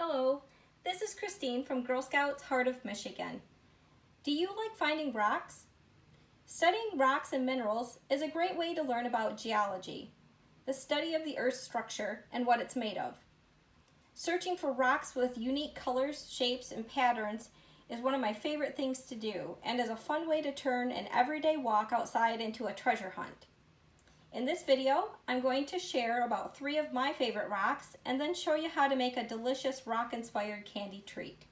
Hello, this is Christine from Girl Scouts Heart of Michigan. Do you like finding rocks? Studying rocks and minerals is a great way to learn about geology, the study of the Earth's structure and what it's made of. Searching for rocks with unique colors, shapes, and patterns is one of my favorite things to do and is a fun way to turn an everyday walk outside into a treasure hunt. In this video, I'm going to share about 3 of my favorite rocks and then show you how to make a delicious rock-inspired candy treat.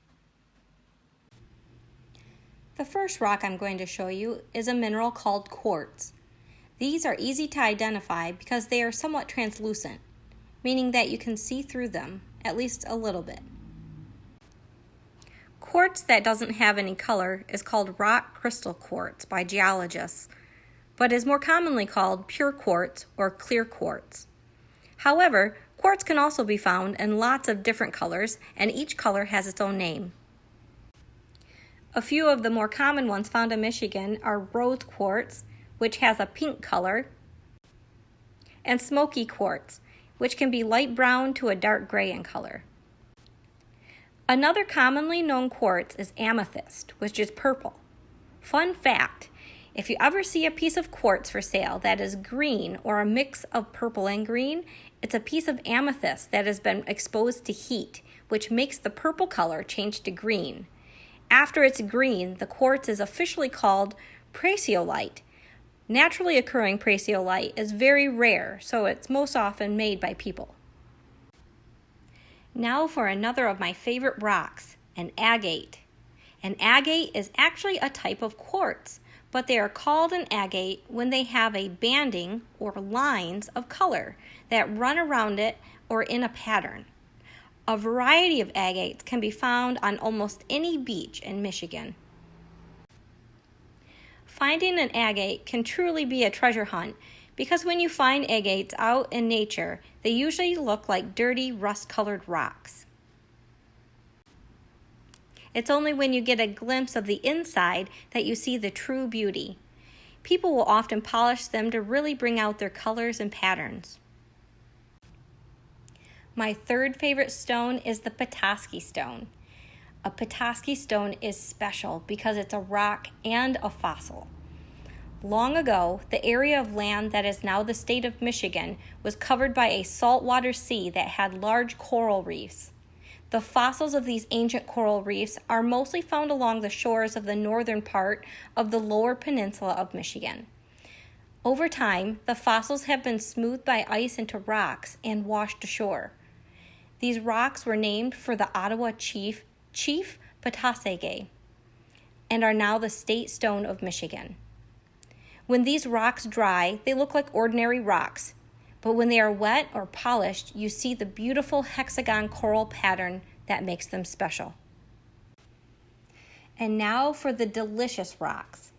The first rock I'm going to show you is a mineral called quartz. These are easy to identify because they are somewhat translucent, meaning that you can see through them, at least a little bit. Quartz that doesn't have any color is called rock crystal quartz by geologists, but is more commonly called pure quartz or clear quartz. However, quartz can also be found in lots of different colors, and each color has its own name. A few of the more common ones found in Michigan are rose quartz, which has a pink color, and smoky quartz, which can be light brown to a dark gray in color. Another commonly known quartz is amethyst, which is purple. Fun fact, if you ever see a piece of quartz for sale that is green or a mix of purple and green, it's a piece of amethyst that has been exposed to heat, which makes the purple color change to green. After it's green, the quartz is officially called prasiolite. Naturally occurring prasiolite is very rare, so it's most often made by people. Now for another of my favorite rocks, an agate. An agate is actually a type of quartz, but they are called an agate when they have a banding or lines of color that run around it or in a pattern. A variety of agates can be found on almost any beach in Michigan. Finding an agate can truly be a treasure hunt because when you find agates out in nature, they usually look like dirty, rust-colored rocks. It's only when you get a glimpse of the inside that you see the true beauty. People will often polish them to really bring out their colors and patterns. My third favorite stone is the Petoskey Stone. A Petoskey Stone is special because it's a rock and a fossil. Long ago, the area of land that is now the state of Michigan was covered by a saltwater sea that had large coral reefs. The fossils of these ancient coral reefs are mostly found along the shores of the northern part of the lower peninsula of Michigan. Over time, the fossils have been smoothed by ice into rocks and washed ashore. These rocks were named for the Ottawa chief Petoskey, and are now the state stone of Michigan. When these rocks dry, they look like ordinary rocks, but when they are wet or polished, you see the beautiful hexagon coral pattern that makes them special. And now for the delicious rocks.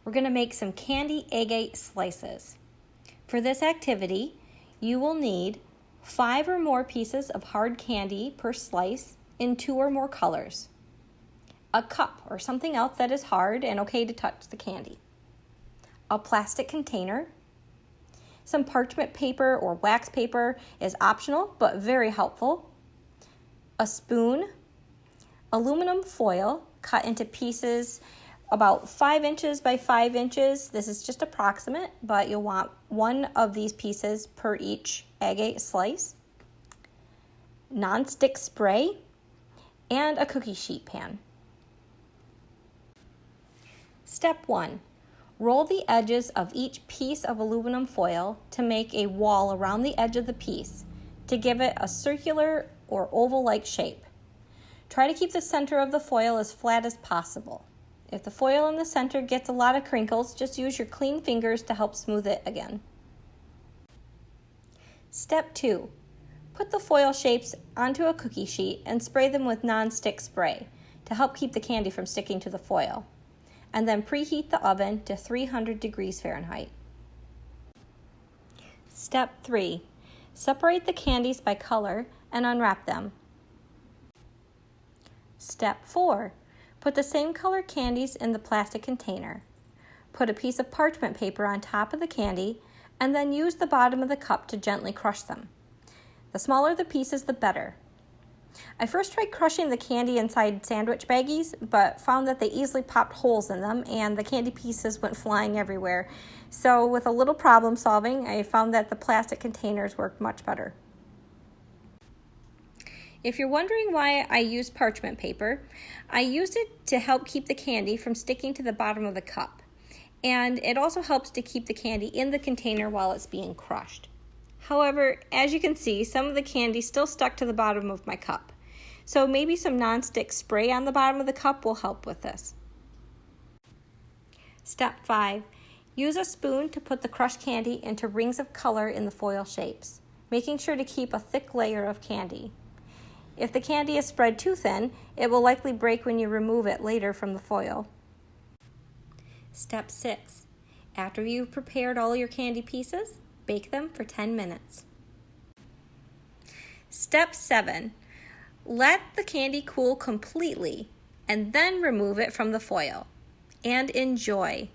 We're going to make some candy agate slices. For this activity, you will need 5 or more pieces of hard candy per slice in 2 or more colors, a cup or something else that is hard and okay to touch the candy, a plastic container. Some parchment paper or wax paper is optional but very helpful. A spoon, aluminum foil cut into pieces about 5 inches by 5 inches. This is just approximate, but you'll want 1 of these pieces per each agate slice. Non-stick spray and a cookie sheet pan. Step 1. Roll the edges of each piece of aluminum foil to make a wall around the edge of the piece to give it a circular or oval-like shape. Try to keep the center of the foil as flat as possible. If the foil in the center gets a lot of crinkles, just use your clean fingers to help smooth it again. Step 2. Put the foil shapes onto a cookie sheet and spray them with non-stick spray to help keep the candy from sticking to the foil, and then preheat the oven to 300 degrees Fahrenheit. Step 3. Separate the candies by color and unwrap them. Step 4. Put the same color candies in the plastic container. Put a piece of parchment paper on top of the candy and then use the bottom of the cup to gently crush them. The smaller the pieces, the better. I first tried crushing the candy inside sandwich baggies, but found that they easily popped holes in them and the candy pieces went flying everywhere. So with a little problem solving, I found that the plastic containers worked much better. If you're wondering why I use parchment paper, I used it to help keep the candy from sticking to the bottom of the cup. And it also helps to keep the candy in the container while it's being crushed. However, as you can see, some of the candy still stuck to the bottom of my cup. So maybe some nonstick spray on the bottom of the cup will help with this. Step 5. Use a spoon to put the crushed candy into rings of color in the foil shapes, making sure to keep a thick layer of candy. If the candy is spread too thin, it will likely break when you remove it later from the foil. Step 6. After you've prepared all your candy pieces, bake them for 10 minutes. Step 7. Let the candy cool completely and then remove it from the foil. And enjoy!